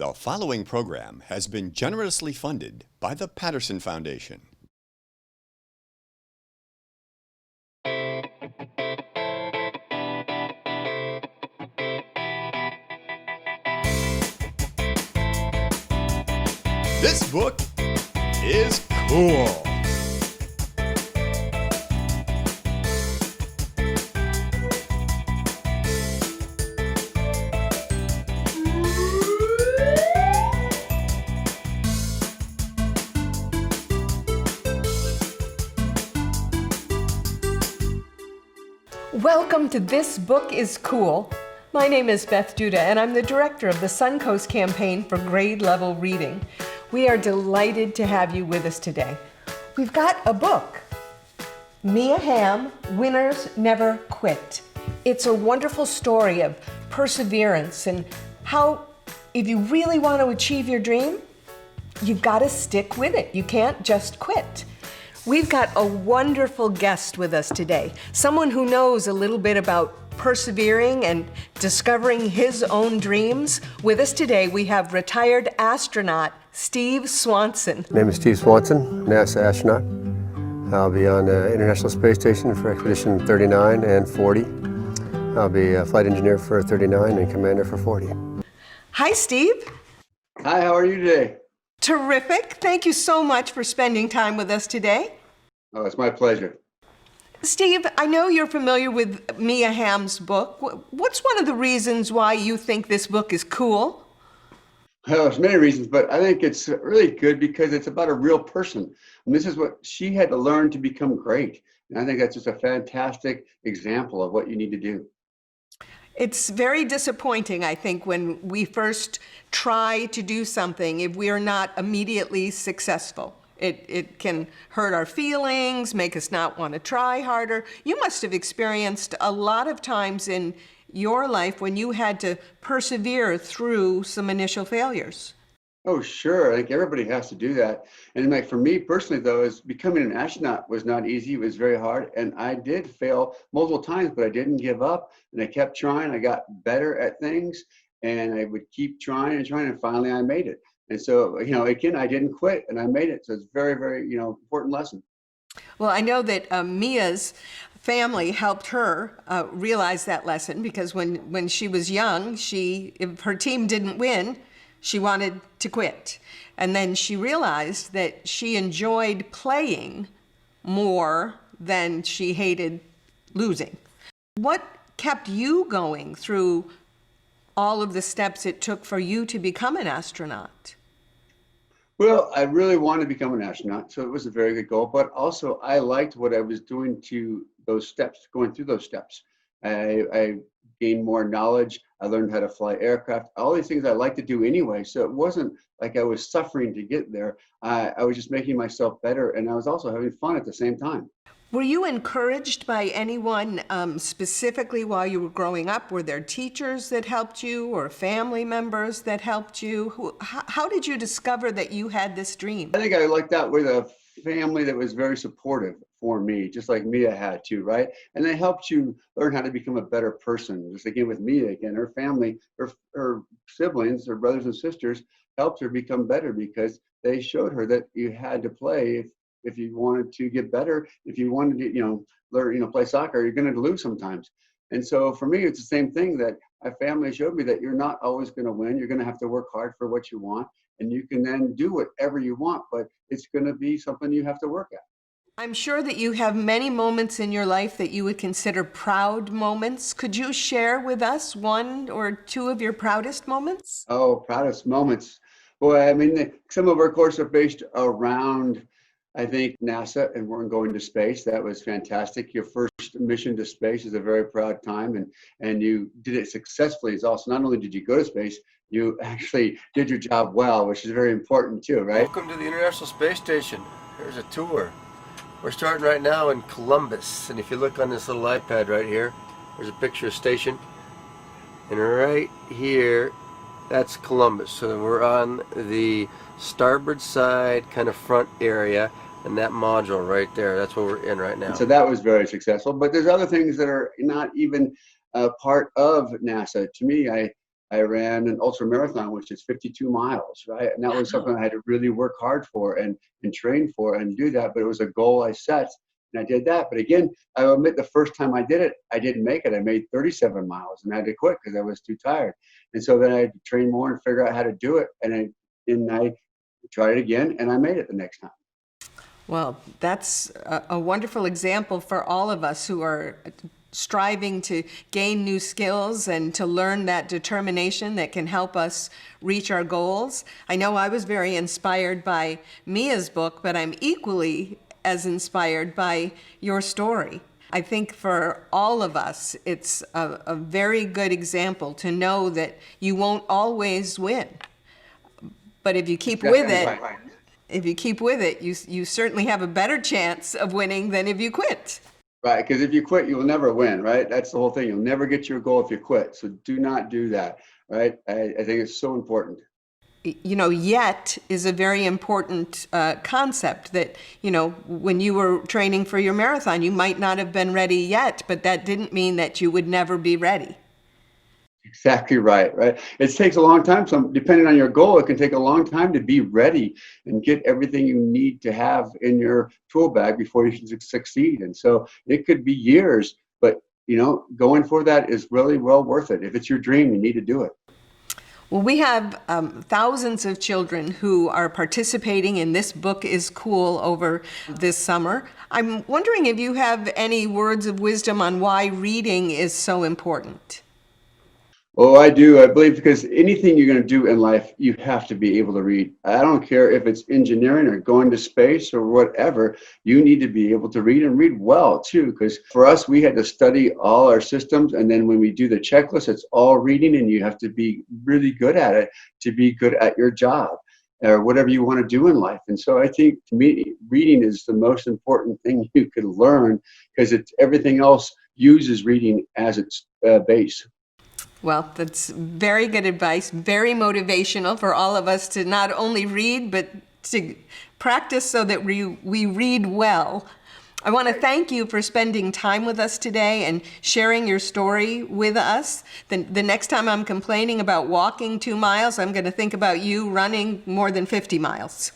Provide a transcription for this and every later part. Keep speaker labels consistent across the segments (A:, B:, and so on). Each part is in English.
A: The following program has been generously funded by the Patterson Foundation. This book is cool.
B: Welcome to This Book is Cool. My name is Beth Duda, and I'm the director of the Suncoast Campaign for grade level reading. We are delighted to have you with us today. We've got a book, Mia Hamm, Winners Never Quit. It's a wonderful story of perseverance and how if you really want to achieve your dream, you've got to stick with it. You can't just quit. We've got a wonderful guest with us today, someone who knows a little bit about persevering and discovering his own dreams. With us today, we have retired astronaut Steve Swanson.
C: My name is Steve Swanson, NASA Astronaut. I'll be on the International Space Station for Expedition 39 and 40. I'll be a flight engineer for 39 and commander for 40.
B: Hi, Steve.
D: Hi, how are you today?
B: Terrific. Thank you so much for spending time with us today.
D: Oh, it's my pleasure.
B: Steve, I know you're familiar with Mia Hamm's book. What's one of the reasons why you think this book is cool?
D: Well, there's many reasons, but I think it's really good because it's about a real person. And this is what she had to learn to become great. And I think that's just a fantastic example of what you need to do.
B: It's very disappointing, I think, when we first try to do something if we are not immediately successful. It can hurt our feelings, make us not want to try harder. You must have experienced a lot of times in your life when you had to persevere through some initial failures.
D: Oh, sure. I think everybody has to do that. And like for me personally, though, is becoming an astronaut was not easy. It was very hard. And I did fail multiple times, but I didn't give up. And I kept trying. I got better at things. And I would keep trying and trying. And finally, I made it. And so, again, I didn't quit. And I made it. So it's very, very, important lesson.
B: Well, I know that Mia's family helped her realize that lesson because when she was young, if her team didn't win, she wanted to quit. And then she realized that she enjoyed playing more than she hated losing. What kept you going through all of the steps it took for you to become an astronaut?
D: Well, I really wanted to become an astronaut, so it was a very good goal. But also, I liked what I was doing to those steps, going through those steps. I gained more knowledge. I learned how to fly aircraft, all these things I like to do anyway. So it wasn't like I was suffering to get there. I was just making myself better, and I was also having fun at the same time.
B: Were you encouraged by anyone specifically while you were growing up? Were there teachers that helped you or family members that helped you? How did you discover that you had this dream?
D: I think I liked that with a family that was very supportive for me, just like Mia had to, right? And they helped you learn how to become a better person. Just again with Mia, again, her family, her siblings, her brothers and sisters helped her become better because they showed her that you had to play if you wanted to get better. If you wanted to, learn, play soccer, you're going to lose sometimes. And so for me, it's the same thing that my family showed me, that you're not always going to win. You're going to have to work hard for what you want, and you can then do whatever you want, but it's going to be something you have to work at.
B: I'm sure that you have many moments in your life that you would consider proud moments. Could you share with us one or two of your proudest moments?
D: Oh, proudest moments. Boy, I mean, some of our courses are based around, I think, NASA and we're going to space. That was fantastic. Your first mission to space is a very proud time, and you did it successfully. It's also, not only did you go to space, you actually did your job well, which is very important too, right?
C: Welcome to the International Space Station. Here's a tour. We're starting right now in Columbus, and if you look on this little iPad right here, there's a picture of station, and right here, that's Columbus. So we're on the starboard side, kind of front area, and that module right there, that's what we're in right now.
D: And so that was very successful, but there's other things that are not even part of NASA. To me, I ran an ultra marathon, which is 52 miles, right? And that was something I had to really work hard for and train for and do that. But it was a goal I set, and I did that. But again, I admit the first time I did it, I didn't make it. I made 37 miles and I had to quit because I was too tired. And so then I had to train more and figure out how to do it. And I tried it again, and I made it the next time.
B: Well, that's a wonderful example for all of us who are striving to gain new skills and to learn that determination that can help us reach our goals. I know I was very inspired by Mia's book, but I'm equally as inspired by your story. I think for all of us, it's a very good example to know that you won't always win. But if you keep with it, if you keep with it, you certainly have a better chance of winning than if you quit.
D: Right, because if you quit, you will never win, right? That's the whole thing. You'll never get your goal if you quit. So do not do that, right? I think it's so important.
B: You know, yet is a very important concept that, you know, when you were training for your marathon, you might not have been ready yet, but that didn't mean that you would never be ready.
D: Exactly right, right? It takes a long time. So depending on your goal, it can take a long time to be ready and get everything you need to have in your tool bag before you can succeed. And so it could be years, but, you know, going for that is really well worth it. If it's your dream, you need to do it.
B: Well, we have thousands of children who are participating in This Book is Cool over this summer. I'm wondering if you have any words of wisdom on why reading is so important.
D: Oh, I do. I believe because anything you're going to do in life, you have to be able to read. I don't care if it's engineering or going to space or whatever. You need to be able to read and read well, too, because for us, we had to study all our systems. And then when we do the checklist, it's all reading, and you have to be really good at it to be good at your job or whatever you want to do in life. And so I think, to me, reading is the most important thing you could learn because everything else uses reading as its base.
B: Well, that's very good advice, very motivational for all of us to not only read, but to practice so that we read well. I want to thank you for spending time with us today and sharing your story with us. The next time I'm complaining about walking 2 miles, I'm going to think about you running more than 50 miles.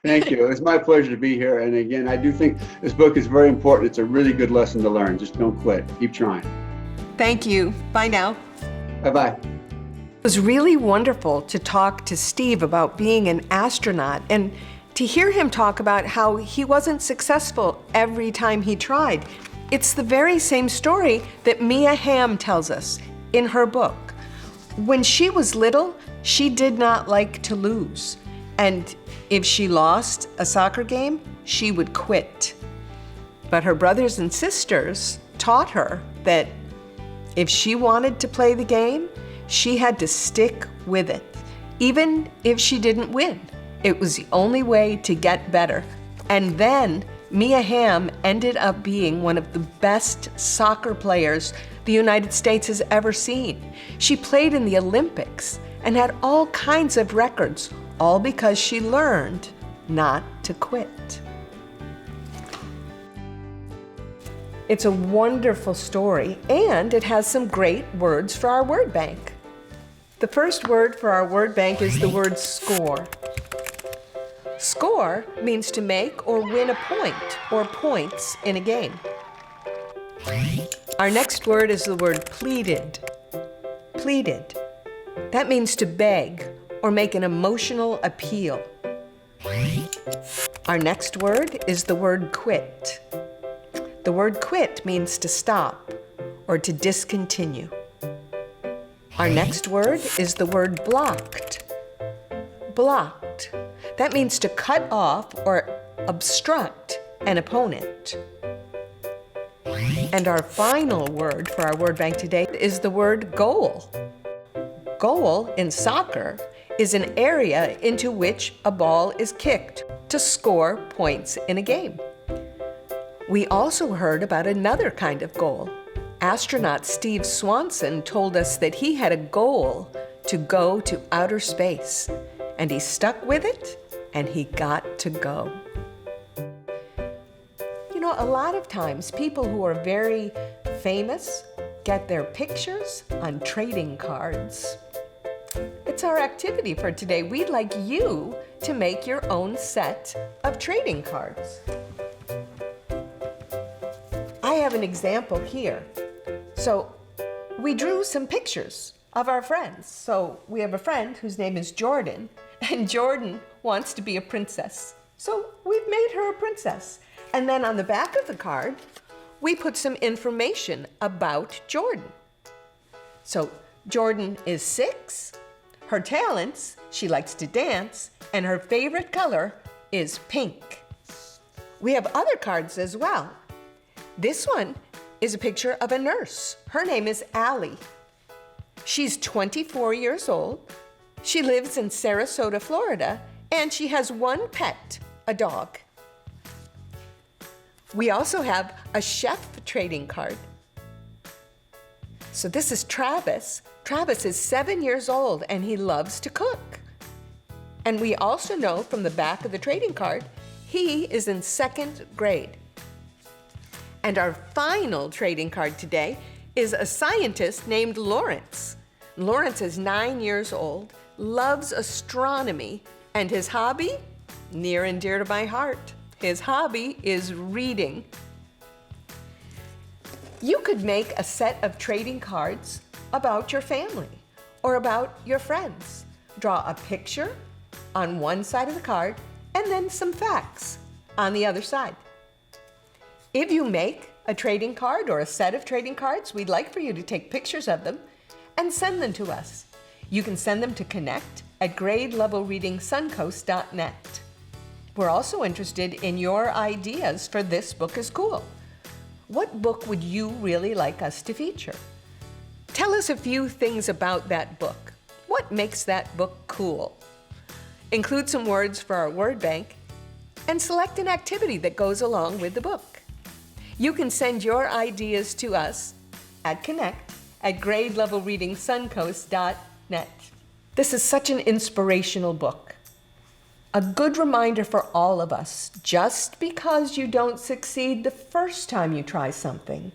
D: Thank you. It's my pleasure to be here. And again, I do think this book is very important. It's a really good lesson to learn. Just don't quit. Keep trying.
B: Thank you. Bye now.
D: Bye-bye.
B: It was really wonderful to talk to Steve about being an astronaut and to hear him talk about how he wasn't successful every time he tried. It's the very same story that Mia Hamm tells us in her book. When she was little, she did not like to lose. And if she lost a soccer game, she would quit. But her brothers and sisters taught her that if she wanted to play the game, she had to stick with it, even if she didn't win. It was the only way to get better. And then Mia Hamm ended up being one of the best soccer players the United States has ever seen. She played in the Olympics and had all kinds of records, all because she learned not to quit. It's a wonderful story, and it has some great words for our word bank. The first word for our word bank is the word score. Score means to make or win a point or points in a game. Our next word is the word pleaded. Pleaded. That means to beg or make an emotional appeal. Our next word is the word quit. The word quit means to stop or to discontinue. Our next word is the word blocked. Blocked. That means to cut off or obstruct an opponent. And our final word for our word bank today is the word goal. Goal in soccer is an area into which a ball is kicked to score points in a game. We also heard about another kind of goal. Astronaut Steve Swanson told us that he had a goal to go to outer space, and he stuck with it, and he got to go. You know, a lot of times people who are very famous get their pictures on trading cards. It's our activity for today. We'd like you to make your own set of trading cards. I have an example here. So we drew some pictures of our friends. So we have a friend whose name is Jordan, and Jordan wants to be a princess. So we've made her a princess. And then on the back of the card, we put some information about Jordan. So Jordan is 6. Her talents, she likes to dance, and her favorite color is pink. We have other cards as well. This one is a picture of a nurse. Her name is Allie. She's 24 years old. She lives in Sarasota, Florida, and she has one pet, a dog. We also have a chef trading card. So this is Travis. Travis is 7 years old and he loves to cook. And we also know from the back of the trading card, he is in 2nd grade. And our final trading card today is a scientist named Lawrence. Lawrence is 9 years old, loves astronomy, and his hobby, near and dear to my heart, his hobby is reading. You could make a set of trading cards about your family or about your friends. Draw a picture on one side of the card and then some facts on the other side. If you make a trading card or a set of trading cards, we'd like for you to take pictures of them and send them to us. You can send them to connect@gradelevelreadingsuncoast.net. We're also interested in your ideas for This Book is Cool. What book would you really like us to feature? Tell us a few things about that book. What makes that book cool? Include some words for our word bank and select an activity that goes along with the book. You can send your ideas to us at connect@gradelevelreadingsuncoast.net. This is such an inspirational book. A good reminder for all of us, just because you don't succeed the first time you try something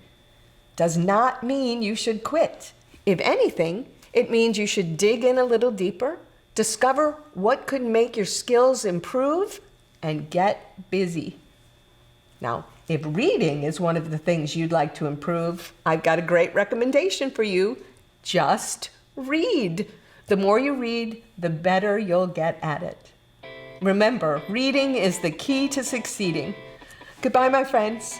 B: does not mean you should quit. If anything, it means you should dig in a little deeper, discover what could make your skills improve, and get busy. Now, if reading is one of the things you'd like to improve, I've got a great recommendation for you. Just read. The more you read, the better you'll get at it. Remember, reading is the key to succeeding. Goodbye, my friends.